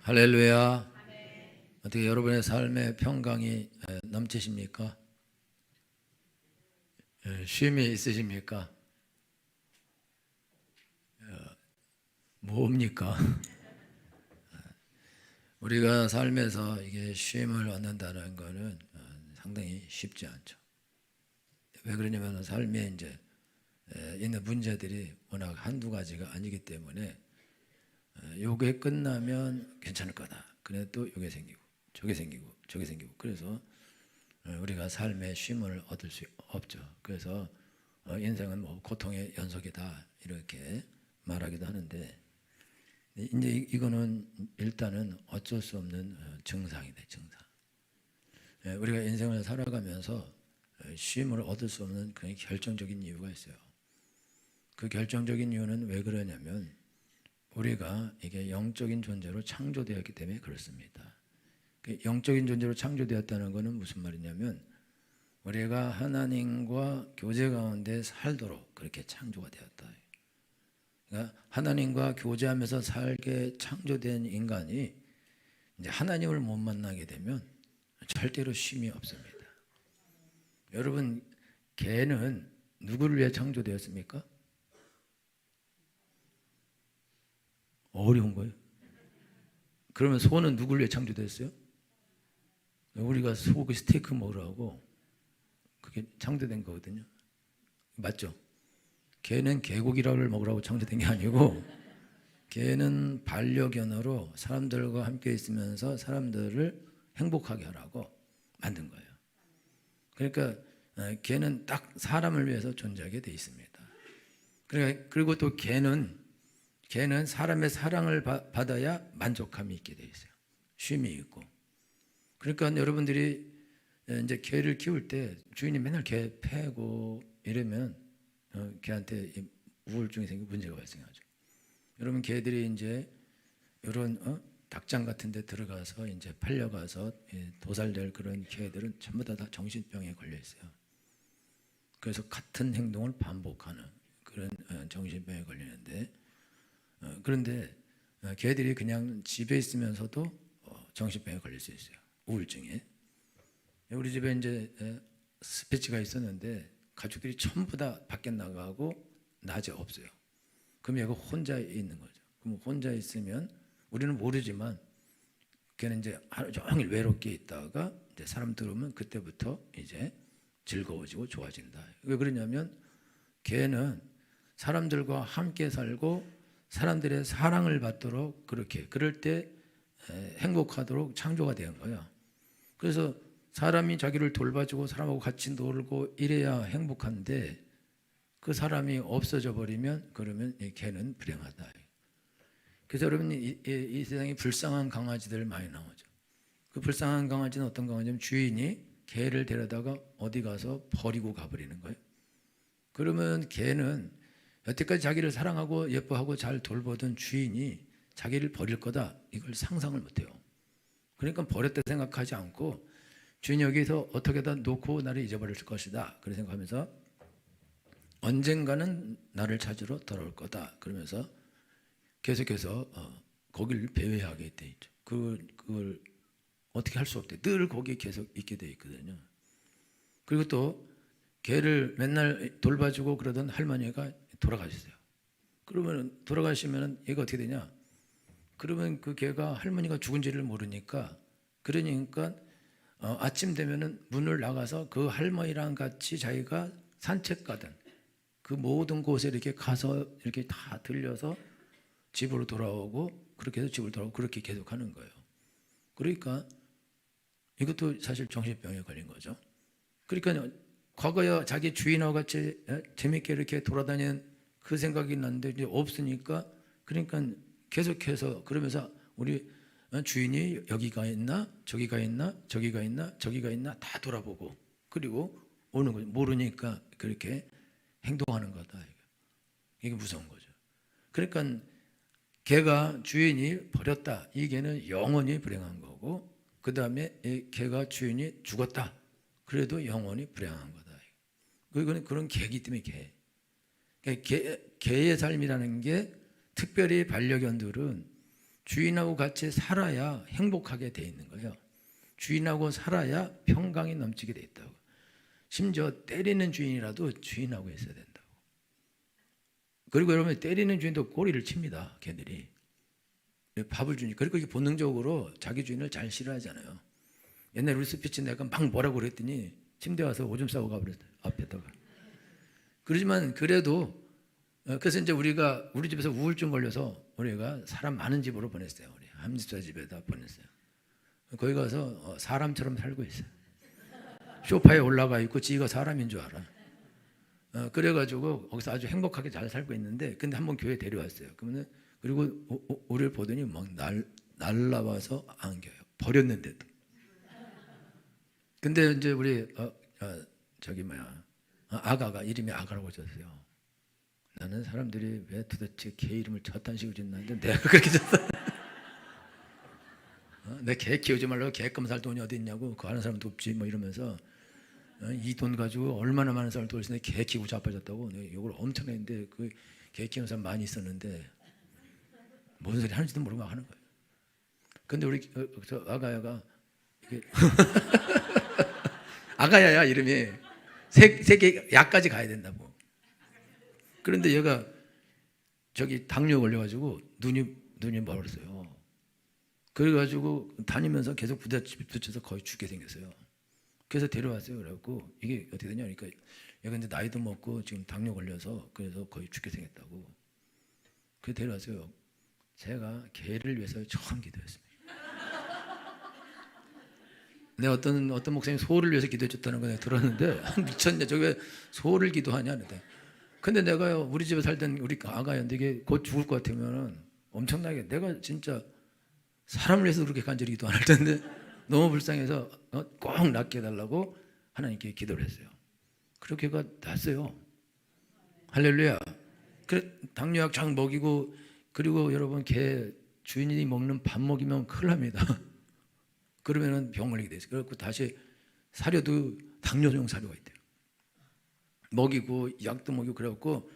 할렐루야. 어떻게 여러분의 삶의 평강이 넘치십니까? 쉼이 있으십니까? 뭡니까? 우리가 삶에서 이게 쉼을 얻는다는 것은 상당히 쉽지 않죠. 왜 그러냐면 삶에 이제 있는 문제들이 워낙 한두 가지가 아니기 때문에 요게 끝나면 괜찮을 거다. 그래 또 요게 생기고 저게 생기고 저게 생기고 그래서 우리가 삶의 쉼을 얻을 수 없죠. 그래서 인생은 뭐 고통의 연속이다 이렇게 말하기도 하는데 이제 이거는 일단은 어쩔 수 없는 증상이다. 증상. 우리가 인생을 살아가면서 쉼을 얻을 수 없는 그런 결정적인 이유가 있어요. 그 결정적인 이유는 왜 그러냐면 우리가 이게 영적인 존재로 창조되었기 때문에 그렇습니다. 영적인 존재로 창조되었다는 것은 무슨 말이냐면 우리가 하나님과 교제 가운데 살도록 그렇게 창조가 되었다. 그러니까 하나님과 교제하면서 살게 창조된 인간이 이제 하나님을 못 만나게 되면 절대로 쉼이 없습니다. 여러분, 개는 누구를 위해 창조되었습니까? 어려운 거예요. 그러면 소는 누구를 위해 창조됐어요? 우리가 소고기 스테이크 먹으라고 그게 창조된 거거든요. 맞죠? 개는 개고기를 먹으라고 창조된 게 아니고 개는 반려견으로 사람들과 함께 있으면서 사람들을 행복하게 하라고 만든 거예요. 그러니까 개는 딱 사람을 위해서 존재하게 돼 있습니다. 그리고 또 개는 사람의 사랑을 받아야 만족감이 있게 돼 있어요. 쉼이 있고. 그러니까 여러분들이 이제 개를 키울 때 주인이 맨날 개 패고 이러면 개한테 우울증이 생기고 문제가 발생하죠. 여러분 개들이 이제 이런 닭장 같은 데 들어가서 이제 팔려가서 도살될 그런 개들은 전부 다 정신병에 걸려 있어요. 그래서 같은 행동을 반복하는 그런 정신병에 걸리는데 그런데 개들이 그냥 집에 있으면서도 정신병에 걸릴 수 있어요. 우울증에. 우리 집에 이제 스피치가 있었는데 가족들이 전부 다 밖에 나가고 낮에 없어요. 그럼 얘가 혼자 있는 거죠. 그럼 혼자 있으면 우리는 모르지만 걔는 이제 하루 종일 외롭게 있다가 이제 사람 들어오면 그때부터 이제 즐거워지고 좋아진다. 왜 그러냐면 걔는 사람들과 함께 살고 사람들의 사랑을 받도록 그렇게 그럴 때 행복하도록 창조가 된 거예요. 그래서 사람이 자기를 돌봐주고 사람하고 같이 놀고 이래야 행복한데 그 사람이 없어져 버리면 그러면 걔는 불행하다. 그래서 여러분 이 세상에 불쌍한 강아지들 많이 나오죠. 그 불쌍한 강아지는 어떤 강아지냐면 주인이 개를 데려다가 어디 가서 버리고 가버리는 거예요. 그러면 개는 여태까지 자기를 사랑하고 예뻐하고 잘 돌보던 주인이 자기를 버릴 거다 이걸 상상을 못해요. 그러니까 버렸다 생각하지 않고 주인이 여기서 어떻게든 놓고 나를 잊어버릴 것이다 그렇게 생각하면서 언젠가는 나를 찾으러 돌아올 거다 그러면서 계속해서 거기를 배회하게 돼 있죠. 그걸 어떻게 할 수 없대. 늘 거기에 계속 있게 돼 있거든요. 그리고 또 개를 맨날 돌봐주고 그러던 할머니가 돌아가셨어요. 그러면 돌아가시면 얘가 어떻게 되냐? 그러면 그 개가 할머니가 죽은지를 모르니까 그러니까 아침 되면은 문을 나가서 그 할머니랑 같이 자기가 산책 가든 그 모든 곳에 이렇게 가서 이렇게 다 들려서 집으로 돌아오고 그렇게 해서 집으로 돌아오고 그렇게 계속 하는 거예요. 그러니까 이것도 사실 정신병에 걸린 거죠. 그러니까 과거에 자기 주인하고 같이 재밌게 이렇게 돌아다니는 그 생각이 났는데 이제 없으니까 그러니까 계속해서 그러면서 우리 주인이 여기가 있나 저기가 있나 저기가 있나 저기가 있나 다 돌아보고 그리고 오는 거죠. 모르니까 그렇게 행동하는 거다. 이게 무서운 거죠. 그러니까 개가 주인이 버렸다. 이 개는 영원히 불행한 거고 그 다음에 개가 주인이 죽었다. 그래도 영원히 불행한 거다. 이거는 그런 개이기 때문에 개의 삶이라는 게 특별히 반려견들은 주인하고 같이 살아야 행복하게 돼 있는 거예요. 주인하고 살아야 평강이 넘치게 돼 있다고. 심지어 때리는 주인이라도 주인하고 있어야 된다고. 그리고 여러분, 때리는 주인도 꼬리를 칩니다. 걔들이 밥을 주니까. 그리고 이게 본능적으로 자기 주인을 잘 싫어하잖아요. 옛날에 우리 스피치 내가 막 뭐라고 그랬더니 침대 와서 오줌 싸고 가버렸어요, 앞에다가. 그러지만 그래도 그래서 이제 우리가 우리 집에서 우울증 걸려서 우리가 사람 많은 집으로 보냈어요. 우리 함집사 집에다 보냈어요. 거기 가서 사람처럼 살고 있어요. 소파에 올라가 있고 지가 사람인 줄 알아. 그래가지고 거기서 아주 행복하게 잘 살고 있는데, 근데 한번 교회 데려왔어요. 그러면 그리고 우리를 보더니 막 날라와서 안겨요. 버렸는데도. 근데 이제 우리 아가가 이름이 아가라고 졌어요. 나는 사람들이 왜 도대체 개 이름을 저딴 식으로 짓는데 내가 그렇게 졌어. 내 개 키우지 말라고 개껌 살 돈이 어디 있냐고, 그거 하는 사람도 없지 뭐 이러면서 이 돈 가지고 얼마나 많은 사람을 돌리는데 개 키우고 자빠졌다고 욕을 엄청 했는데, 그 개 키우는 사람 많이 있었는데 무슨 소리 하는지도 모르고 막 하는 거예요. 근데 우리 저 아가야가 이게 아가야야 이름이 세계 약까지 가야 된다고. 그런데 얘가 저기 당뇨 걸려가지고 눈이 멀었어요. 그래가지고 다니면서 계속 부딪혀서 거의 죽게 생겼어요. 그래서 데려왔어요. 그래갖고 이게 어떻게 되냐, 그러니까 얘가 이제 나이도 먹고 지금 당뇨 걸려서 그래서 거의 죽게 생겼다고. 그래서 데려왔어요. 제가 개를 위해서 처음 기도했습니다. 내가 어떤 목사님 소를 위해서 기도해줬다는 거 내가 들었는데 미쳤냐, 저게 왜 소를 기도하냐. 근데 내가요, 우리 집에 살던 우리 아가였는데 이게 곧 죽을 것 같으면은 엄청나게, 내가 진짜 사람을 위해서 그렇게 간절히 기도 안 할 텐데 너무 불쌍해서 꼭 낫게 해달라고 하나님께 기도를 했어요. 그렇게 걔가 낫어요. 할렐루야. 그래, 당뇨약 장 먹이고, 그리고 여러분 개 주인이 먹는 밥 먹이면 큰일 납니다. 그러면은 병 걸리게 돼요. 그래갖고 다시 사료도 당뇨용 사료가 있대요. 먹이고 약도 먹이고 그래갖고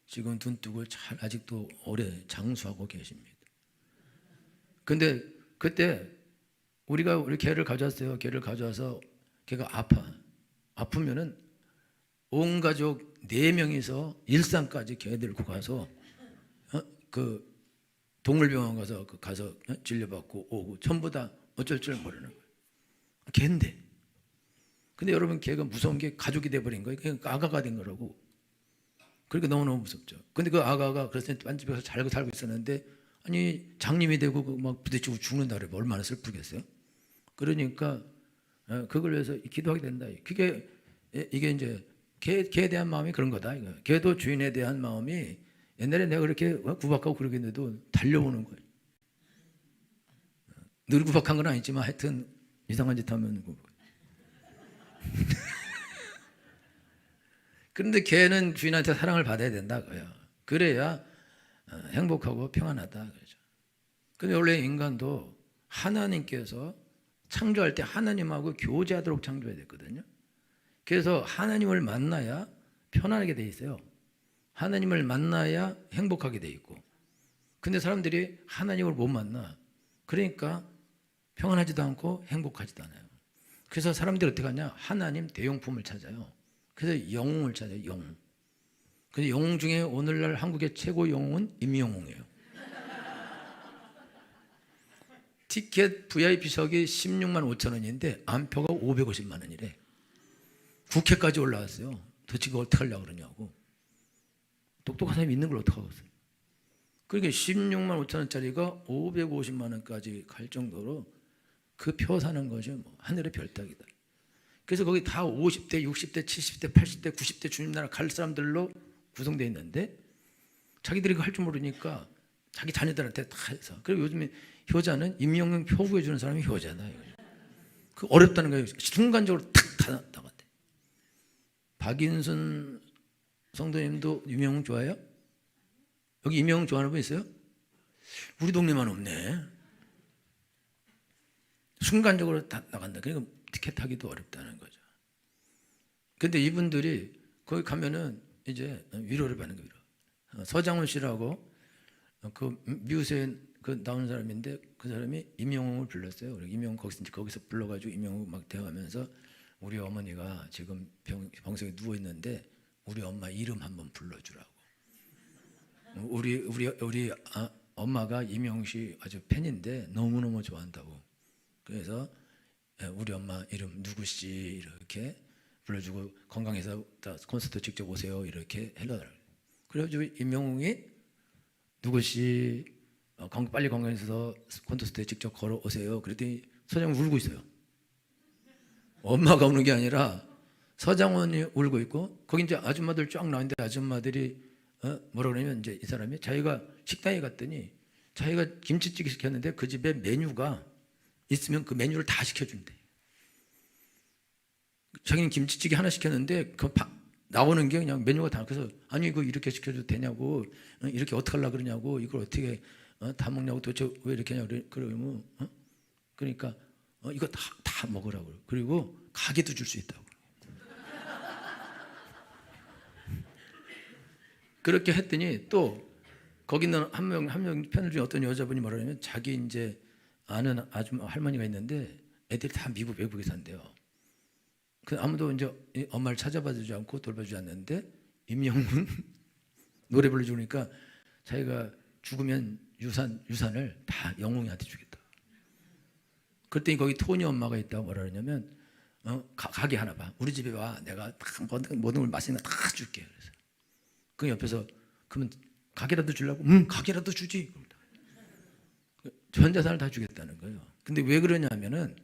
지금 눈 뜨고 잘 아직도 오래 장수하고 계십니다. 근데 그때 우리 개를 가져왔어요. 개를 가져와서 걔가 아프면은 온 가족 4명이서 일산까지 개 데리고 가서 그 동물병원 가서 진료받고 오고 전부 다 어쩔 줄 모르는 거예요. 개인데. 근데 여러분, 개가 무서운 게 가족이 돼버린 거예요. 그러니까 아가가 된 거라고. 그러니까 너무너무 무섭죠. 근데 그 아가가 그래서 딴 집에서 잘 살고 있었는데, 아니 장님이 되고 막 부딪히고 죽는다 그래. 얼마나 슬프겠어요. 그러니까 그걸 위해서 기도하게 된다. 그게 이게 이제 개에 대한 마음이 그런 거다. 이거. 개도 주인에 대한 마음이, 옛날에 내가 그렇게 구박하고 그러겠는데도 달려오는 거예요. 늘 구박한 건 아니지만 하여튼 이상한 짓 하면 그런데 개는 주인한테 사랑을 받아야 된다 그래요. 그래야 행복하고 평안하다 그러죠. 근데 원래 인간도 하나님께서 창조할 때 하나님하고 교제하도록 창조해야 됐거든요. 그래서 하나님을 만나야 편안하게 돼 있어요. 하나님을 만나야 행복하게 돼 있고. 근데 사람들이 하나님을 못 만나. 그러니까 평안하지도 않고 행복하지도 않아요. 그래서 사람들이 어떻게 하냐, 하나님 대용품을 찾아요. 그래서 영웅을 찾아요. 영웅. 근데 영웅 중에 오늘날 한국의 최고 영웅은 임영웅이에요. 티켓 VIP석이 16만 5천 원인데 안표가 550만 원이래. 국회까지 올라왔어요. 도대체 그걸 어떻게 하려고 그러냐고. 똑똑한 사람이 있는 걸 어떻게 하겠어요. 그러니까 16만 5천 원짜리가 550만 원까지 갈 정도로 그 표 사는 것이 뭐 하늘의 별따기다. 그래서 거기 다 50대, 60대, 70대, 80대, 90대 주님 나라 갈 사람들로 구성되어 있는데, 자기들이 할 줄 모르니까 자기 자녀들한테 다 해서. 그리고 요즘에 효자는 임영웅 표 구해주는 사람이 효자다. 그 어렵다는 거예요. 순간적으로 탁 다 나갔대. 박인순 성도님도 임영웅 좋아해요? 여기 임영웅 좋아하는 분 있어요? 우리 동네만 없네. 순간적으로 다 나간다. 그러니까 티켓 타기도 어렵다는 거죠. 근데 이분들이 거기 가면은 이제 위로를 받는 거예요. 서장훈 씨라고 그 미우새 그 나오는 사람인데 그 사람이 임영웅을 불렀어요. 임영웅 거기서 불러가지고 임영웅 막 대화하면서 우리 어머니가 지금 병석에 누워 있는데 우리 엄마 이름 한번 불러주라고. 우리 엄마가 임영웅 씨 아주 팬인데 너무너무 좋아한다고. 그래서 우리 엄마 이름 누구씨 이렇게 불러주고 건강해서 콘서트 직접 오세요 이렇게 해달라고. 그래가지고 임영웅이 누구씨 빨리 건강해서 콘서트에 직접 걸어오세요. 그랬더니 서장훈이 울고 있어요. 엄마가 우는 게 아니라 서장훈이 울고 있고 거기 이제 아줌마들 쫙 나왔는데 아줌마들이 뭐라 그러냐면 이제 이 사람이 자기가 식당에 갔더니 자기가 김치찌개 시켰는데 그 집에 메뉴가 있으면 그 메뉴를 다 시켜준대. 자기는 김치찌개 하나 시켰는데 그 나오는 게 그냥 메뉴가 다. 그래서 아니 이거 이렇게 시켜도 되냐고, 이렇게 어떻게 하려고 그러냐고, 이걸 어떻게 다 먹냐고, 도대체 왜 이렇게 하냐고 그러면 그러니까 이거 다 먹으라고. 그리고 가게도 줄 수 있다고. 그렇게 했더니 또 거기 있는 한 명 패널 중에 어떤 여자분이 뭐라냐면 자기 이제 아는 아줌마 할머니가 있는데 애들이 다 외국에 산대요. 그 아무도 이제 엄마를 찾아봐주지 않고 돌봐주지 않는데 임영웅은 노래 불러주니까 자기가 죽으면 유산을 다 영웅이한테 주겠다. 그랬더니 거기 토니 엄마가 있다고 뭐라 그러냐면 가게 하나 봐. 우리 집에 와. 내가 모든 걸 맛있는 거 다 줄게. 그래서 그 옆에서 그러면 가게라도 주려고? 가게라도 주지. 전 재산을 다 주겠다는 거예요. 근데 왜 그러냐면은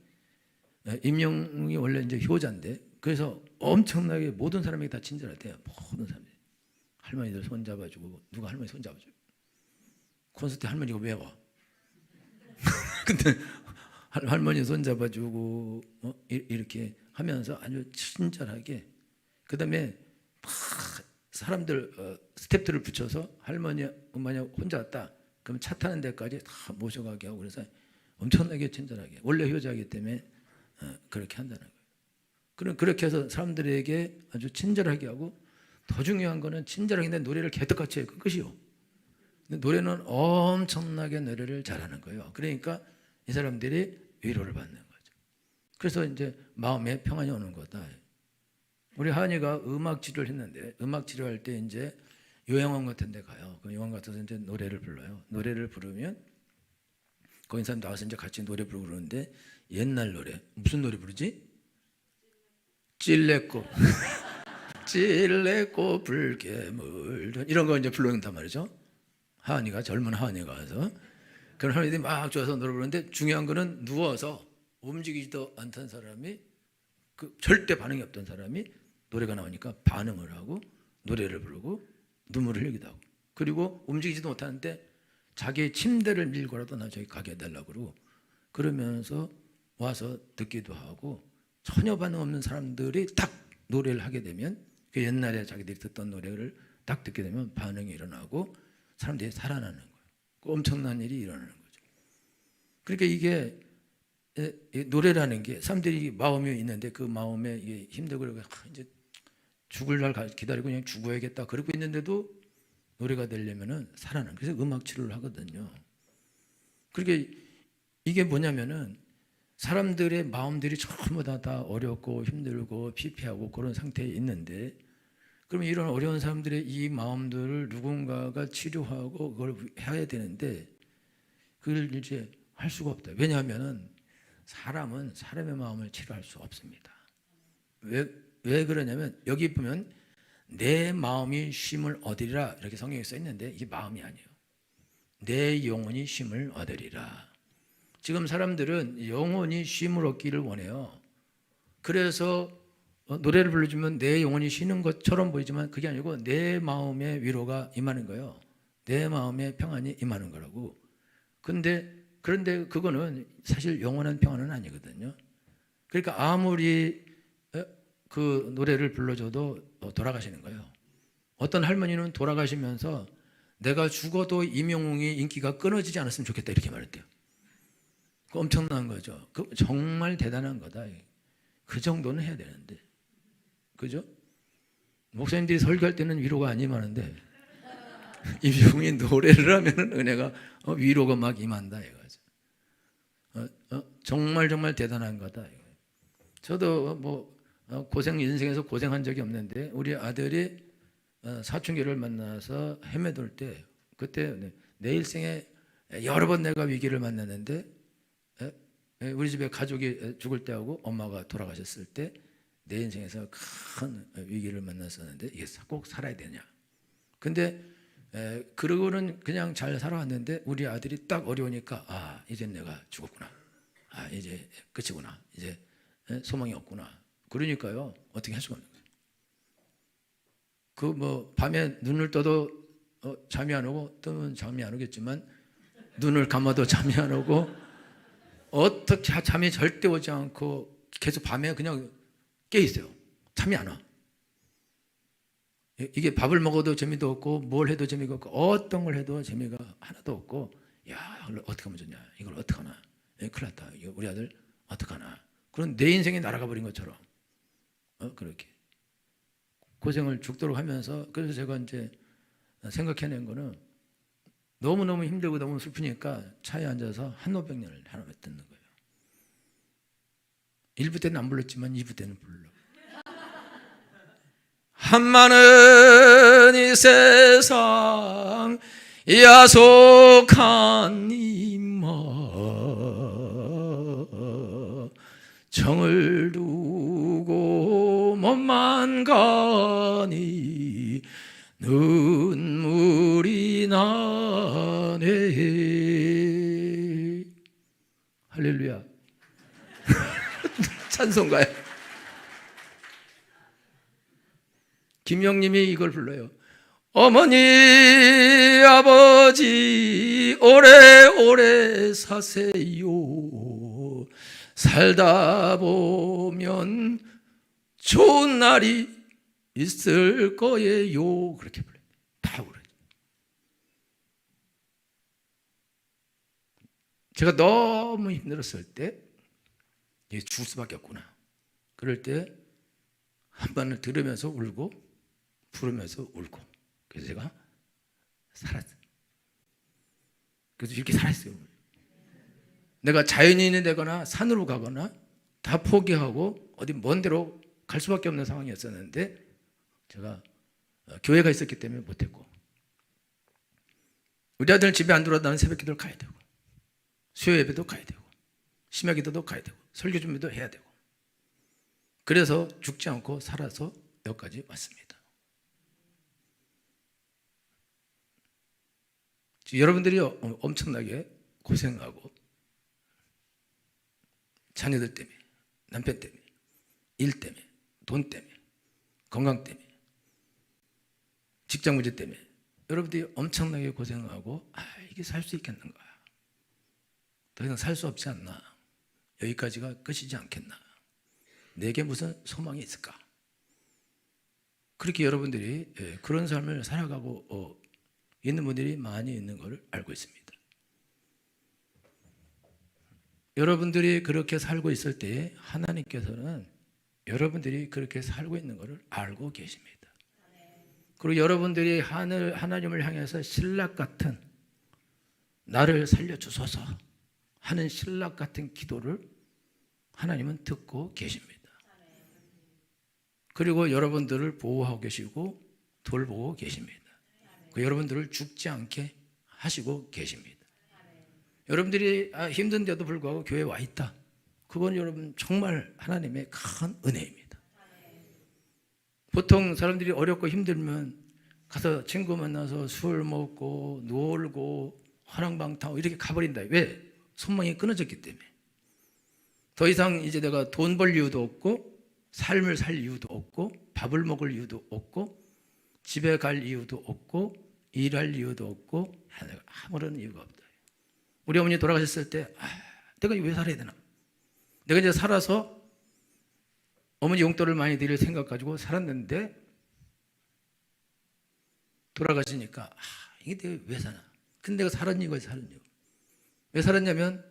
임영웅이 원래 이제 효자인데 그래서 엄청나게 모든 사람에게 다 친절하대요. 모든 사람들. 할머니들 손 잡아주고 누가 할머니 손 잡아줘. 콘서트 할머니가 왜 와? 근데 할머니 손 잡아주고 이렇게 하면서 아주 친절하게 그다음에 막 사람들 스태프들을 붙여서 할머니 엄마냐 혼자 왔다. 그럼 차 타는 데까지 다 모셔가게 하고 그래서 엄청나게 친절하게 원래 효자이기 때문에 그렇게 한다는 거예요. 그럼 그렇게 해서 사람들에게 아주 친절하게 하고 더 중요한 거는 친절하게 내 노래를 개떡같이 해요. 그 끝이요. 근데 노래는 엄청나게 노래를 잘하는 거예요. 그러니까 이 사람들이 위로를 받는 거죠. 그래서 이제 마음에 평안이 오는 거다. 우리 하은이가 음악 치료를 했는데 음악 치료할 때 이제 요양원 같은 데 가요. 그 요양원 같아서 이제 노래를 불러요. 노래를 부르면 거기 사람 나와서 이제 같이 노래 부르고 그러는데 옛날 노래 무슨 노래 부르지? 찔레꽃 찔레꽃 붉게 물든 이런 거 이제 부른단 말이죠. 하은이가 젊은 하은이가 와서 그런 하은이들이 막 좋아서 노래 부르는데 중요한 거는 누워서 움직이지도 않던 사람이 절대 반응이 없던 사람이 노래가 나오니까 반응을 하고 노래를 부르고 눈물을 흘리기도 하고 그리고 움직이지도 못하는데 자기의 침대를 밀고라도 나 저기 가게 해달라고 그러고 그러면서 와서 듣기도 하고 전혀 반응 없는 사람들이 딱 노래를 하게 되면 그 옛날에 자기들이 듣던 노래를 딱 듣게 되면 반응이 일어나고 사람들이 살아나는 거예요. 엄청난 일이 일어나는 거죠. 그러니까 이게 노래라는 게 사람들이 마음이 있는데 그 마음에 이게 힘들고 이제 죽을 날 기다리고 그냥 죽어야겠다 그러고 있는데도 노래가 되려면은 살아나는 그래서 음악 치료를 하거든요. 그러니까 이게 뭐냐면은 사람들의 마음들이 전부 다 어렵고 힘들고 피폐하고 그런 상태에 있는데 그러면 이런 어려운 사람들의 이 마음들을 누군가가 치료하고 그걸 해야 되는데 그걸 이제 할 수가 없다. 왜냐하면은 사람은 사람의 마음을 치료할 수 없습니다. 왜 그러냐면 여기 보면 내 마음이 쉼을 얻으리라 이렇게 성경에 써 있는데 이게 마음이 아니에요. 내 영혼이 쉼을 얻으리라. 지금 사람들은 영혼이 쉼을 얻기를 원해요. 그래서 노래를 불러주면 내 영혼이 쉬는 것처럼 보이지만 그게 아니고 내 마음의 위로가 임하는 거예요. 내 마음의 평안이 임하는 거라고. 그런데 그거는 사실 영원한 평안은 아니거든요. 그러니까 아무리 그 노래를 불러줘도 돌아가시는 거예요. 어떤 할머니는 돌아가시면서 내가 죽어도 임영웅이 인기가 끊어지지 않았으면 좋겠다 이렇게 말했대요. 그 엄청난 거죠. 그 정말 대단한 거다. 그 정도는 해야 되는데, 그죠? 목사님들이 설교할 때는 위로가 안 임하는데 임종이 노래를 하면 은혜가 위로가 막 임한다 이거죠. 정말 정말 대단한 거다. 저도 뭐 인생에서 고생한 적이 없는데 우리 아들이 사춘기를 만나서 헤매돌 때 그때 내 일생에 여러 번 내가 위기를 만났는데 우리 집에 가족이 죽을 때하고 엄마가 돌아가셨을 때 내 인생에서 큰 위기를 만났었는데 이게 꼭 살아야 되냐. 근데 그러고는 그냥 잘 살아왔는데 우리 아들이 딱 어려우니까 이제 내가 죽었구나. 이제 끝이구나. 이제 소망이 없구나. 그러니까요 어떻게 할 수가 없는 거예요. 그 뭐 밤에 눈을 떠도 잠이 안 오고 뜨면 잠이 안 오겠지만 눈을 감아도 잠이 안 오고 어떻게 잠이 절대 오지 않고 계속 밤에 그냥 깨 있어요. 잠이 안 와. 이게 밥을 먹어도 재미도 없고 뭘 해도 재미가 없고 어떤 걸 해도 재미가 하나도 없고 야 이걸 어떻게 하면 좋냐. 이걸 어떡하나. 큰일 났다. 우리 아들 어떡하나. 그런 내 인생이 날아가 버린 것처럼 그렇게 고생을 죽도록 하면서 그래서 제가 이제 생각해낸 거는 너무너무 힘들고 너무 슬프니까 차에 앉아서 한노백년을 하나 듣는 거예요. 1부 때는 안 불렀지만 2부 때는 불러. 한많은 이 세상 야속한 이마 정을 두고 몸만 가니 눈물이 나네. 할렐루야. 찬송가요. 김영님이 이걸 불러요. 어머니 아버지 오래오래 사세요. 살다 보면 좋은 날이 있을 거예요. 그렇게 불러요. 다 그래요. 제가 너무 힘들었을 때 죽을 수밖에 없구나. 그럴 때 한번을 들으면서 울고 부르면서 울고 그래서 제가 살았어요. 그래서 이렇게 살았어요. 내가 자연인이 되거나 산으로 가거나 다 포기하고 어디 먼 데로 갈 수밖에 없는 상황이었었는데 제가 교회가 있었기 때문에 못했고 우리 아들은 집에 안 들어왔다는 새벽 기도를 가야 되고 수요 예배도 가야 되고 심야 기도도 가야 되고 설교 준비도 해야 되고 그래서 죽지 않고 살아서 여기까지 왔습니다. 여러분들이 엄청나게 고생하고 자녀들 때문에 남편 때문에 일 때문에 돈 때문에 건강 때문에 직장 문제 때문에 여러분들이 엄청나게 고생하고 이게 살 수 있겠는가, 더 이상 살 수 없지 않나, 여기까지가 끝이지 않겠나, 내게 무슨 소망이 있을까, 그렇게 여러분들이 그런 삶을 살아가고 있는 분들이 많이 있는 것을 알고 있습니다. 여러분들이 그렇게 살고 있을 때 하나님께서는 여러분들이 그렇게 살고 있는 것을 알고 계십니다. 그리고 여러분들이 하나님을 향해서 신락 같은 나를 살려주소서 하는 신락 같은 기도를 하나님은 듣고 계십니다. 그리고 여러분들을 보호하고 계시고 돌보고 계십니다. 여러분들을 죽지 않게 하시고 계십니다. 여러분들이 힘든데도 불구하고 교회에 와 있다. 그건 여러분 정말 하나님의 큰 은혜입니다. 보통 사람들이 어렵고 힘들면 가서 친구 만나서 술 먹고 놀고 화랑방탕하고 이렇게 가버린다. 왜? 소망이 끊어졌기 때문에. 더 이상 이제 내가 돈 벌 이유도 없고 삶을 살 이유도 없고 밥을 먹을 이유도 없고 집에 갈 이유도 없고 일할 이유도 없고 아무런 이유가 없다. 우리 어머니 돌아가셨을 때 내가 왜 살아야 되나? 내가 이제 살아서 어머니 용돈을 많이 드릴 생각 가지고 살았는데 돌아가시니까 이게 내가 왜 사나? 근데 내가 살은 이유가 살은 이유. 왜 살았냐면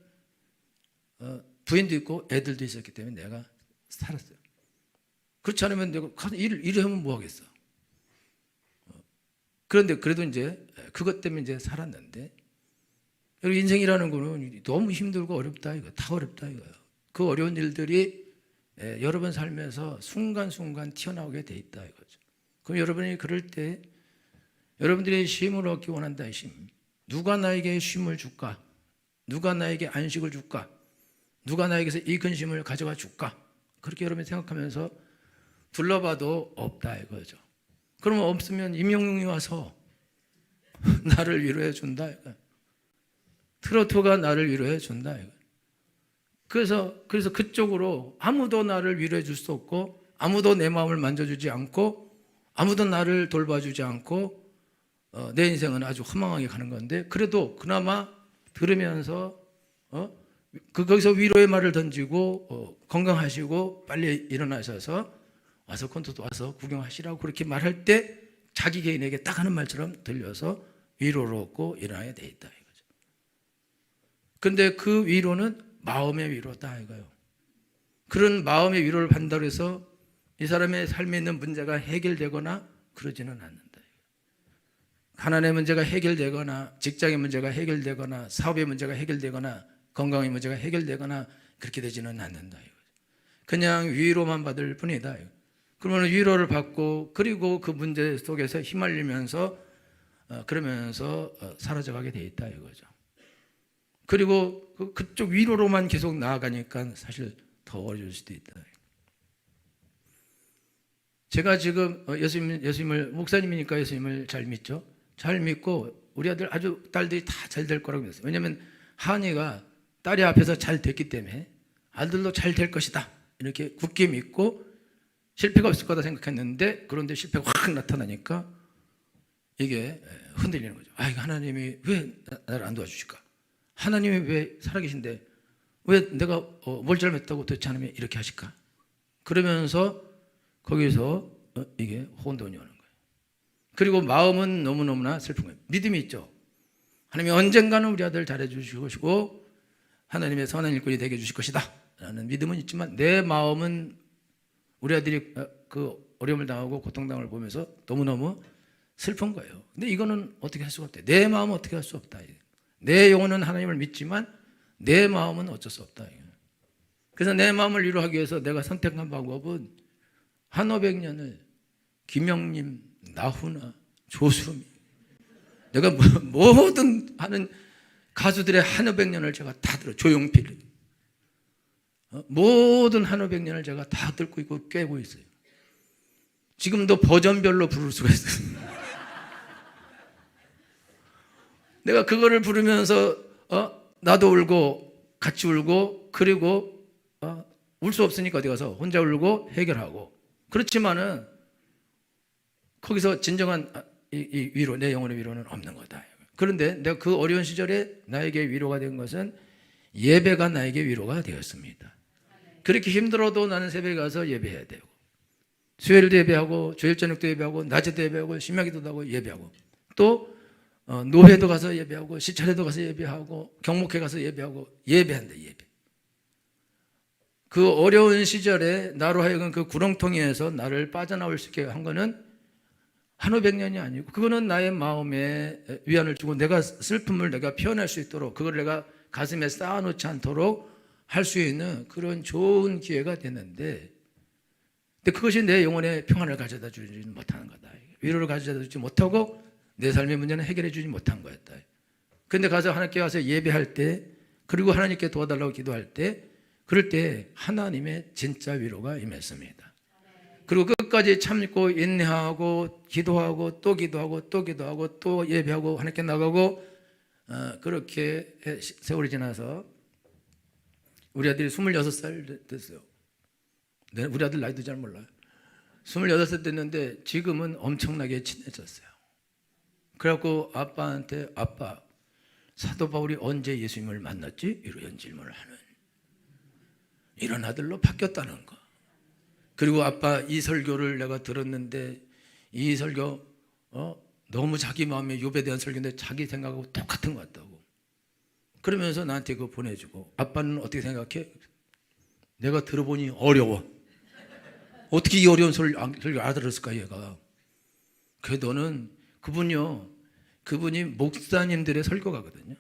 부인도 있고 애들도 있었기 때문에 내가 살았어요. 그렇지 않으면 내가 가서 일을 하면 뭐 하겠어? 그런데 그래도 이제 그것 때문에 이제 살았는데, 인생이라는 거는 너무 힘들고 어렵다 이거, 다 어렵다 이거예요. 그 어려운 일들이 여러분 삶에서 순간순간 튀어나오게 돼 있다 이거죠. 그럼 여러분이 그럴 때 여러분들이 쉼을 얻기 원한다. 쉼. 누가 나에게 쉼을 줄까? 누가 나에게 안식을 줄까? 누가 나에게서 이 근심을 가져가 줄까? 그렇게 여러분이 생각하면서 둘러봐도 없다 이거죠. 그러면 없으면 임영웅이 와서 나를 위로해 준다 이거. 트로트가 나를 위로해 준다 이거. 그래서 그쪽으로 아무도 나를 위로해 줄 수 없고, 아무도 내 마음을 만져주지 않고, 아무도 나를 돌봐주지 않고, 내 인생은 아주 허망하게 가는 건데, 그래도 그나마 들으면서 거기서 위로의 말을 던지고 건강하시고 빨리 일어나셔서 와서 콘서트 와서 구경하시라고 그렇게 말할 때 자기 개인에게 딱 하는 말처럼 들려서 위로를 얻고 일어나야 돼 있다 이거죠. 그런데 그 위로는 마음의 위로다 이거예요. 그런 마음의 위로를 받는다고 해서 이 사람의 삶에 있는 문제가 해결되거나 그러지는 않는다. 가난의 문제가 해결되거나, 직장의 문제가 해결되거나, 사업의 문제가 해결되거나, 건강의 문제가 해결되거나 그렇게 되지는 않는다. 그냥 위로만 받을 뿐이다. 그러면 위로를 받고, 그리고 그 문제 속에서 휘말리면서 그러면서 사라져가게 돼 있다 이거죠. 그리고 그쪽 위로로만 계속 나아가니까 사실 더 어려울 수도 있다. 제가 지금 예수님을 목사님이니까 예수님을 잘 믿죠. 잘 믿고 우리 아들 아주 딸들이 다 잘 될 거라고 믿었어요. 왜냐하면 하은이가 딸이 앞에서 잘 됐기 때문에 아들도 잘 될 것이다 이렇게 굳게 믿고 실패가 없을 거다 생각했는데, 그런데 실패가 확 나타나니까 이게 흔들리는 거죠. 아, 이거 하나님이 왜 나를 안 도와주실까? 하나님이 왜 살아계신데 왜 내가 뭘 잘못했다고 도대체 하나님이 이렇게 하실까? 그러면서 거기서 이게 혼돈이 오는 거예요. 그리고 마음은 너무너무나 슬픈 거예요. 믿음이 있죠. 하나님이 언젠가는 우리 아들 잘해 주실 것이고 하나님의 선한 일꾼이 되게 해주실 것이다 라는 믿음은 있지만, 내 마음은 우리 아들이 그 어려움을 당하고 고통당을 보면서 너무너무 슬픈 거예요. 근데 이거는 어떻게 할 수가 없다. 내 마음은 어떻게 할 수 없다. 내 영혼은 하나님을 믿지만 내 마음은 어쩔 수 없다. 그래서 내 마음을 위로하기 위해서 내가 선택한 방법은 한 500년을 김영림, 나훈아, 조수미, 내가 뭐든 하는 가수들의 한 500년을 제가 다 들어. 조용필, 모든 한 500년을 제가 다 듣고 있고 꿰고 있어요. 지금도 버전별로 부를 수가 있어요. 내가 그거를 부르면서 나도 울고 같이 울고, 그리고 울 수 없으니까 어디 가서 혼자 울고 해결하고. 그렇지만은 거기서 진정한 이 위로, 내 영혼의 위로는 없는 거다. 그런데 내가 그 어려운 시절에 나에게 위로가 된 것은 예배가 나에게 위로가 되었습니다. 그렇게 힘들어도 나는 새벽에 가서 예배해야 되고, 수요일도 예배하고, 주일 저녁도 예배하고, 낮에도 예배하고, 심야기도도 하고 예배하고, 또 노회도 가서 예배하고, 시찰에도 가서 예배하고, 경목회 가서 예배하고, 예배한다. 예배. 그 어려운 시절에 나로 하여금 그 구렁텅이에서 나를 빠져나올 수 있게 한 거는 한 500년이 아니고, 그거는 나의 마음에 위안을 주고 내가 슬픔을 내가 표현할 수 있도록, 그걸 내가 가슴에 쌓아놓지 않도록 할 수 있는 그런 좋은 기회가 됐는데, 근데 그것이 내 영혼의 평안을 가져다 주지 못하는 거다. 위로를 가져다 주지 못하고 내 삶의 문제는 해결해 주지 못한 거였다. 그런데 가서 하나님께 와서 예배할 때, 그리고 하나님께 도와달라고 기도할 때, 그럴 때 하나님의 진짜 위로가 임했습니다. 그리고 끝까지 참고 인내하고 기도하고 또 기도하고 또 기도하고 또 예배하고 하나님께 나가고, 그렇게 세월이 지나서 우리 아들이 26살 됐어요. 우리 아들 나이도 잘 몰라요. 26살 됐는데 지금은 엄청나게 친해졌어요. 그래갖고 아빠한테, 아빠, 사도 바울이 언제 예수님을 만났지? 이런 질문을 하는, 이런 아들로 바뀌었다는 거. 그리고 아빠, 이 설교를 내가 들었는데 이 설교 너무 자기 마음에 욥에 대한 설교인데 자기 생각하고 똑같은 것 같다고. 그러면서 나한테 그거 보내주고, 아빠는 어떻게 생각해? 내가 들어보니 어려워. 어떻게 이 어려운 설교 알아들었을까 얘가. 그래, 너는 그분이 목사님들의 설교가거든요.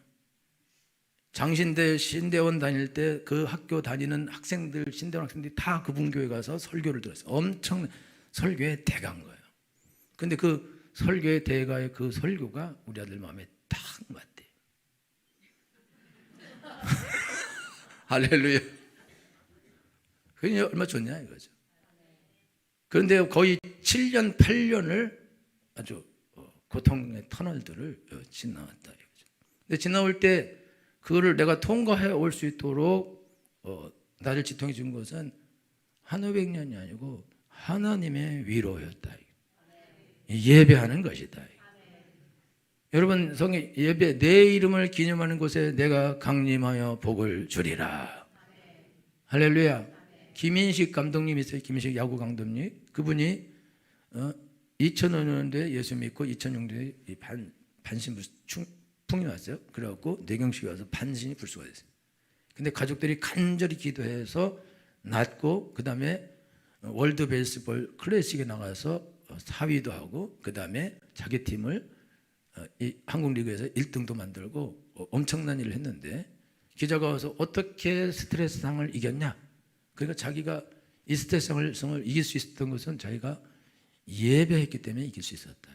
장신대 신대원 다닐 때 그 학교 다니는 학생들, 신대원 학생들이 다 그분 교회 가서 설교를 들었어요. 엄청 설교의 대가인 거예요. 근데 그 설교의 대가의 그 설교가 우리 아들 마음에 딱 맞대. 할렐루야. 그게 얼마나 좋냐 이거죠. 그런데 거의 7년, 8년을 아주 고통의 터널들을 지나왔다 이거죠. 근데 지나올 때 그거를 내가 통과해 올 수 있도록 나를 지통해 준 것은 한 500년이 아니고 하나님의 위로였다. 예배하는 것이다. 여러분 성경 예배, 내 이름을 기념하는 곳에 내가 강림하여 복을 주리라. 할렐루야. 김인식 감독님 있어요. 김인식 야구 감독님. 그분이 2005년도에 예수 믿고 2006년도에 반신 풍이 왔어요. 그래갖고 뇌경색이 와서 반신이 불수가 됐어요. 근데 가족들이 간절히 기도해서 낫고 그 다음에 월드 베이스볼 클래식에 나가서 4위도 하고 그 다음에 자기 팀을 한국 리그에서 1등도 만들고 엄청난 일을 했는데 기자가 와서 어떻게 스트레스상을 이겼냐? 그러니까 자기가 이 스트레스상을 이길 수 있었던 것은 자기가 예배했기 때문에 이길 수 있었다.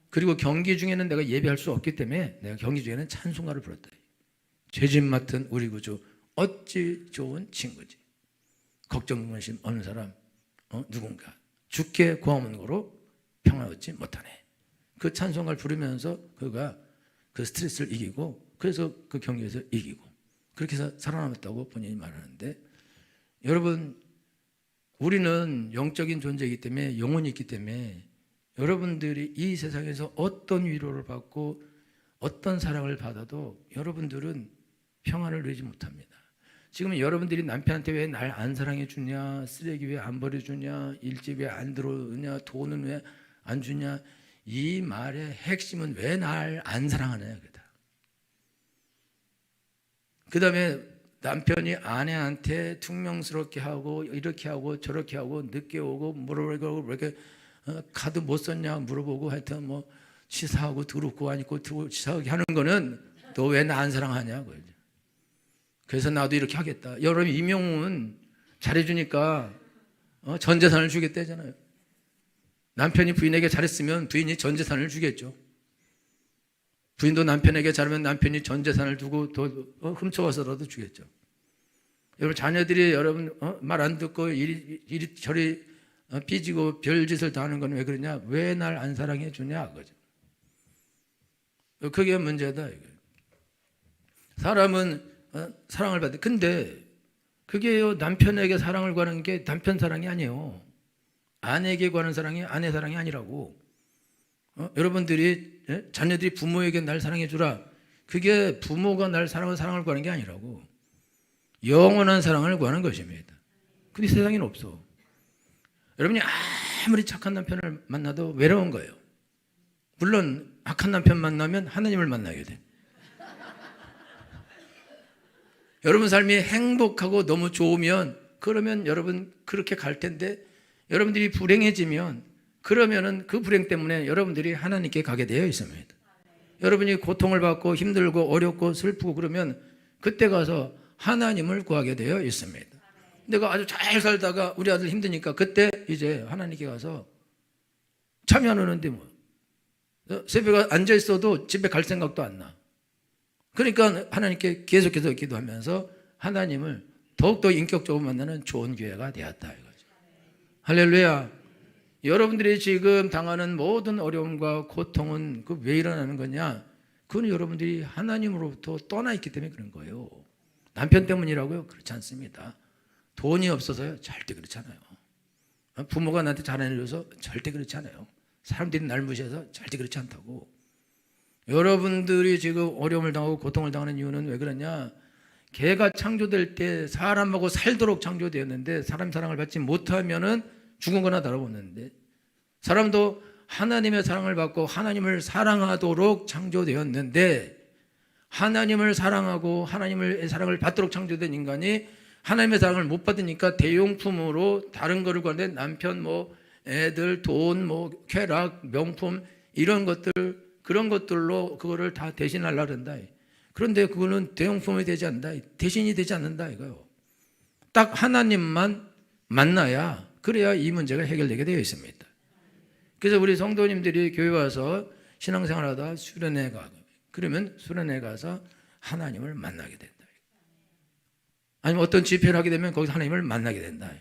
그리고 경기 중에는 내가 예배할 수 없기 때문에 내가 경기 중에는 찬송가를 불렀다. 죄짐 맡은 우리 구주 어찌 좋은 친구지. 걱정 근심 없는 사람 누군가 주께 구하는 거로 평안 얻지 못하네. 그 찬송가를 부르면서 그가 그 스트레스를 이기고 그래서 그 경기에서 이기고 그렇게 해서 살아남았다고 본인이 말하는데 여러분 우리는 영적인 존재이기 때문에 영혼이 있기 때문에 여러분들이 이 세상에서 어떤 위로를 받고 어떤 사랑을 받아도 여러분들은 평안을 누리지 못합니다. 지금 여러분들이 남편한테 왜 날 안 사랑해 주냐, 쓰레기 왜 안 버려주냐, 일찍 왜 안 들어오냐, 돈은 왜 안 주냐, 이 말의 핵심은 왜 날 안 사랑하냐 그다. 그 다음에 남편이 아내한테 퉁명스럽게 하고 이렇게 하고 저렇게 하고 늦게 오고 뭐라고 왜 이렇게 카드 못 썼냐 물어보고 하여튼 뭐 치사하고 더럽고 안 입고 치사하게 하는 거는 너 왜 나 안 사랑하냐. 그래서 나도 이렇게 하겠다. 여러분 이명훈 잘해주니까 전 재산을 주겠다잖아요. 남편이 부인에게 잘했으면 부인이 전 재산을 주겠죠. 부인도 남편에게 잘하면 남편이 전 재산을 두고 더 훔쳐와서라도 주겠죠. 여러분 자녀들이 여러분 말 안 듣고 이리 저리 삐지고 별짓을 다 하는 건 왜 그러냐? 왜 날 안 사랑해 주냐? 그거죠. 그게 문제다. 이거. 사람은 사랑을 받아. 근데 그게요 남편에게 사랑을 구하는 게 남편 사랑이 아니에요. 아내에게 구하는 사랑이 아내 사랑이 아니라고. 여러분들이 자녀들이 부모에게 날 사랑해 주라. 그게 부모가 날 사랑을 구하는 게 아니라고. 영원한 사랑을 구하는 것입니다. 근데 세상에는 없어. 여러분이 아무리 착한 남편을 만나도 외로운 거예요. 물론 악한 남편 만나면 하나님을 만나야 돼. 여러분 삶이 행복하고 너무 좋으면 그러면 여러분 그렇게 갈 텐데 여러분들이 불행해지면 그러면은 그 불행 때문에 여러분들이 하나님께 가게 되어 있습니다. 여러분이 고통을 받고 힘들고 어렵고 슬프고 그러면 그때 가서 하나님을 구하게 되어 있습니다. 내가 아주 잘 살다가 우리 아들 힘드니까 그때 이제 하나님께 가서 잠이 안 오는데 뭐 새벽에 앉아 있어도 집에 갈 생각도 안 나. 그러니까 하나님께 계속해서 기도하면서 하나님을 더욱더 인격적으로 만나는 좋은 기회가 되었다 이거죠. 할렐루야. 여러분들이 지금 당하는 모든 어려움과 고통은 그 왜 일어나는 거냐? 그건 여러분들이 하나님으로부터 떠나 있기 때문에 그런 거예요. 남편 때문이라고요? 그렇지 않습니다. 돈이 없어서요? 절대 그렇지 않아요. 부모가 나한테 잘 안 해줘서 절대 그렇지 않아요. 사람들이 날 무시해서 절대 그렇지 않다고. 여러분들이 지금 어려움을 당하고 고통을 당하는 이유는 왜 그러냐? 개가 창조될 때 사람하고 살도록 창조되었는데 사람 사랑을 받지 못하면은 죽은 거나 다름없는데 사람도 하나님의 사랑을 받고 하나님을 사랑하도록 창조되었는데 하나님을 사랑하고 하나님의 사랑을 받도록 창조된 인간이 하나님의 사랑을 못 받으니까 대용품으로 다른 거를 구하는데 남편 뭐 애들 돈 뭐 쾌락 명품 이런 것들, 그런 것들로 그거를 다 대신하려고 한다. 그런데 그거는 대용품이 되지 않는다. 대신이 되지 않는다 이거요. 딱 하나님만 만나야, 그래야 이 문제가 해결되게 되어 있습니다. 그래서 우리 성도님들이 교회 와서 신앙생활하다 수련회 가고, 그러면 수련회 가서 하나님을 만나게 된다. 아니면 어떤 집회를 하게 되면 거기서 하나님을 만나게 된다.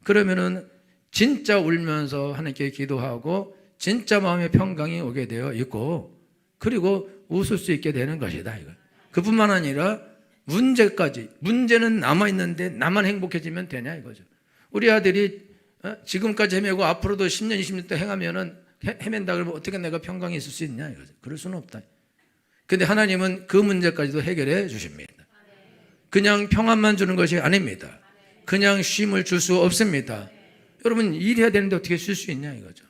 그러면은 진짜 울면서 하나님께 기도하고 진짜 마음의 평강이 오게 되어 있고, 그리고 웃을 수 있게 되는 것이다 이거. 그뿐만 아니라 문제는 남아있는데 나만 행복해지면 되냐 이거죠. 우리 아들이 지금까지 헤매고 앞으로도 10년, 20년 또 헤맨다 그러면 어떻게 내가 평강이 있을 수 있냐 이거죠. 그럴 수는 없다. 근데 하나님은 그 문제까지도 해결해 주십니다. 그냥 평안만 주는 것이 아닙니다. 그냥 쉼을 줄 수 없습니다. 여러분, 일해야 되는데 어떻게 쉴 수 있냐 이거죠.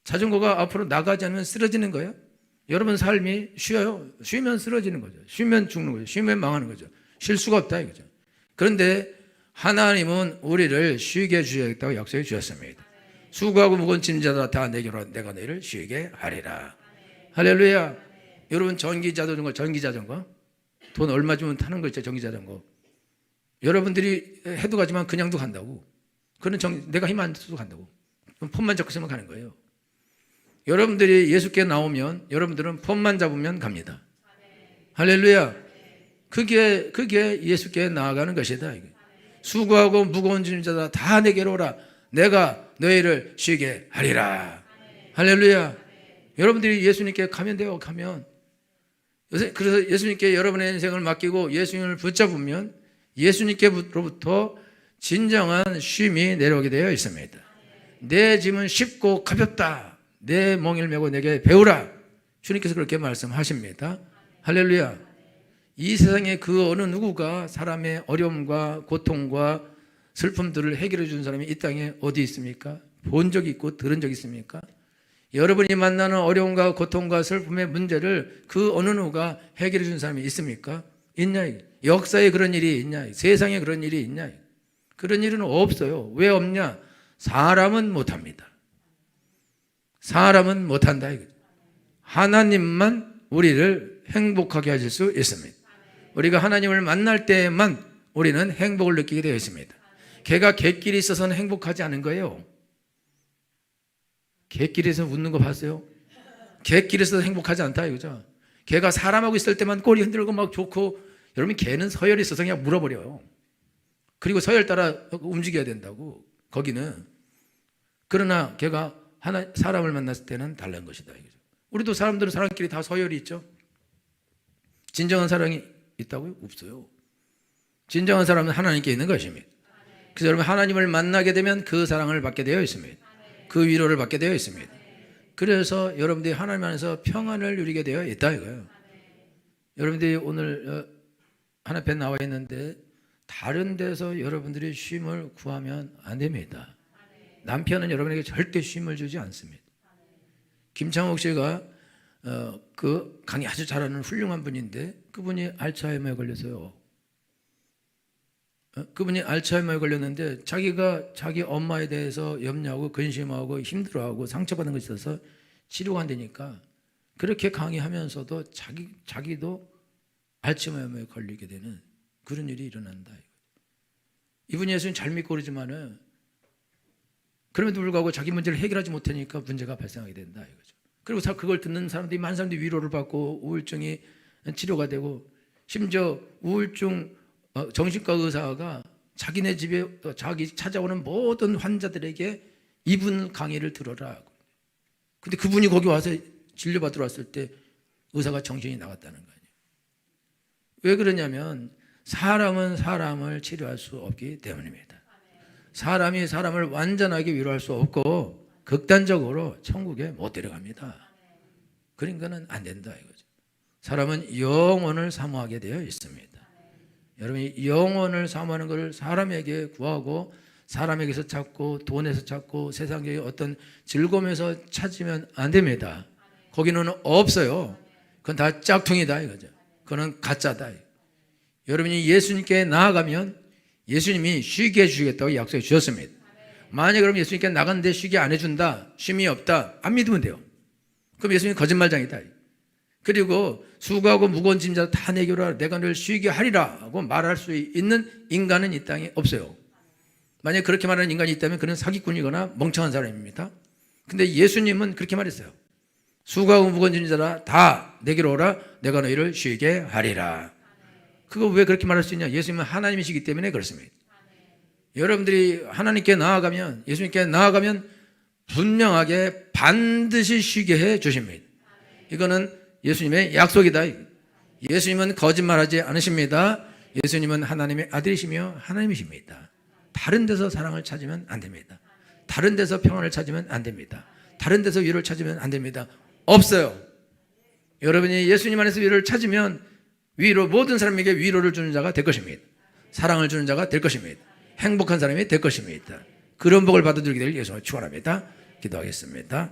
자전거가 앞으로 나가지 않으면 쓰러지는 거예요. 여러분 삶이 쉬어요. 쉬면 쓰러지는 거죠. 쉬면 죽는 거죠. 쉬면 망하는 거죠. 쉴 수가 없다 이거죠. 그런데 하나님은 우리를 쉬게 해주시겠다고 약속해 주셨습니다. 수고하고 무거운 짐자다 다 내게로 내가 너희를 쉬게 하리라. 할렐루야. 여러분 전기자전거 돈 얼마 주면 타는 거 있죠. 전기자전거. 여러분들이 해도 가지만 그냥도 간다고. 그건 내가 힘 안 써도 간다고. 폰만 잡고 있으면 가는 거예요. 여러분들이 예수께 나오면 여러분들은 폰만 잡으면 갑니다. 할렐루야. 그게 예수께 나아가는 것이다. 수고하고 무거운 짐 자다 다 내게로 오라. 내가 너희를 쉬게 하리라. 할렐루야. 여러분들이 예수님께 가면 돼요. 가면. 그래서 예수님께 여러분의 인생을 맡기고 예수님을 붙잡으면 예수님께로부터 진정한 쉼이 내려오게 되어 있습니다. 내 짐은 쉽고 가볍다. 내 멍에를 메고 내게 배우라. 주님께서 그렇게 말씀하십니다. 할렐루야. 이 세상에 그 어느 누구가 사람의 어려움과 고통과 슬픔들을 해결해 주는 사람이 이 땅에 어디 있습니까? 본 적이 있고 들은 적이 있습니까? 여러분이 만나는 어려움과 고통과 슬픔의 문제를 그 어느 누가 해결해 주는 사람이 있습니까? 있냐? 역사에 그런 일이 있냐? 세상에 그런 일이 있냐? 그런 일은 없어요. 왜 없냐? 사람은 못합니다. 사람은 못한다. 하나님만 우리를 행복하게 하실 수 있습니다. 우리가 하나님을 만날 때에만 우리는 행복을 느끼게 되어 있습니다. 개가 개끼리 있어서는 행복하지 않은 거예요. 개끼리에서 웃는 거 봤어요? 개끼리에서 행복하지 않다 이거죠. 개가 사람하고 있을 때만 꼬리 흔들고 막 좋고, 여러분 개는 서열이 있어서 그냥 물어버려요. 그리고 서열 따라 움직여야 된다고 거기는. 그러나 개가 사람을 만났을 때는 다른 것이다 이거죠. 우리도 사람끼리 다 서열이 있죠. 진정한 사랑이 있다고요? 없어요. 진정한 사람은 하나님께 있는 것입니다. 그래서 여러분 하나님을 만나게 되면 그 사랑을 받게 되어 있습니다. 그 위로를 받게 되어 있습니다. 그래서 여러분들이 하나님 안에서 평안을 누리게 되어 있다 이거예요. 여러분들이 오늘 하나님 앞에 나와 있는데 다른 데서 여러분들이 쉼을 구하면 안 됩니다. 남편은 여러분에게 절대 쉼을 주지 않습니다. 김창옥 씨가 그 강의 아주 잘하는 훌륭한 분인데 그분이 알츠하이머에 걸려서요. 그분이 알츠하이머에 걸렸는데 자기가 자기 엄마에 대해서 염려하고 근심하고 힘들어하고 상처받은 것이 있어서 치료가 안 되니까 그렇게 강의하면서도 자기도 알츠하이머에 걸리게 되는 그런 일이 일어난다. 이분이 예수님 잘 믿고 그러지만은 그럼에도 불구하고 자기 문제를 해결하지 못하니까 문제가 발생하게 된다 이거죠. 그리고 그걸 듣는 사람들이 많은 사람들이 위로를 받고 우울증이 치료가 되고, 심지어 우울증 정신과 의사가 자기네 집에 자기 찾아오는 모든 환자들에게 이분 강의를 들어라. 근데 그분이 거기 와서 진료받으러 왔을 때 의사가 정신이 나갔다는 거 아니에요. 왜 그러냐면 사람은 사람을 치료할 수 없기 때문입니다. 사람이 사람을 완전하게 위로할 수 없고 극단적으로 천국에 못 데려갑니다. 그런 거는 안 된다 이거죠. 사람은 영혼을 사모하게 되어 있습니다. 여러분이 영혼을 사모하는 것을 사람에게 구하고 사람에게서 찾고 돈에서 찾고 세상의 어떤 즐거움에서 찾으면 안 됩니다. 거기는 없어요. 그건 다 짝퉁이다 이거죠. 그건 가짜다. 여러분이 예수님께 나아가면 예수님이 쉬게 해주시겠다고 약속해 주셨습니다. 만약에 그럼 예수님께 나갔는데 쉬게 안 해준다, 쉼이 없다, 안 믿으면 돼요. 그럼 예수님 거짓말장이다. 그리고 수고하고 무거운 짐자 다 내게로 오라, 내가 너를 쉬게 하리라 하고 말할 수 있는 인간은 이 땅에 없어요. 만약에 그렇게 말하는 인간이 있다면 그는 사기꾼이거나 멍청한 사람입니다. 근데 예수님은 그렇게 말했어요. 수고하고 무거운 짐자라 다 내게로 오라, 내가 너희를 쉬게 하리라. 그거 왜 그렇게 말할 수 있냐? 예수님은 하나님이시기 때문에 그렇습니다. 여러분들이 하나님께 나아가면, 예수님께 나아가면 분명하게 반드시 쉬게 해 주십니다. 이거는 예수님의 약속이다. 예수님은 거짓말하지 않으십니다. 예수님은 하나님의 아들이시며 하나님이십니다. 다른 데서 사랑을 찾으면 안 됩니다. 다른 데서 평안을 찾으면 안 됩니다. 다른 데서 위로를 찾으면 안 됩니다. 없어요. 여러분이 예수님 안에서 위로를 찾으면 모든 사람에게 위로를 주는 자가 될 것입니다. 사랑을 주는 자가 될 것입니다. 행복한 사람이 될 것입니다. 그런 복을 받아들이게 될 예수님을 축원합니다. 기도하겠습니다.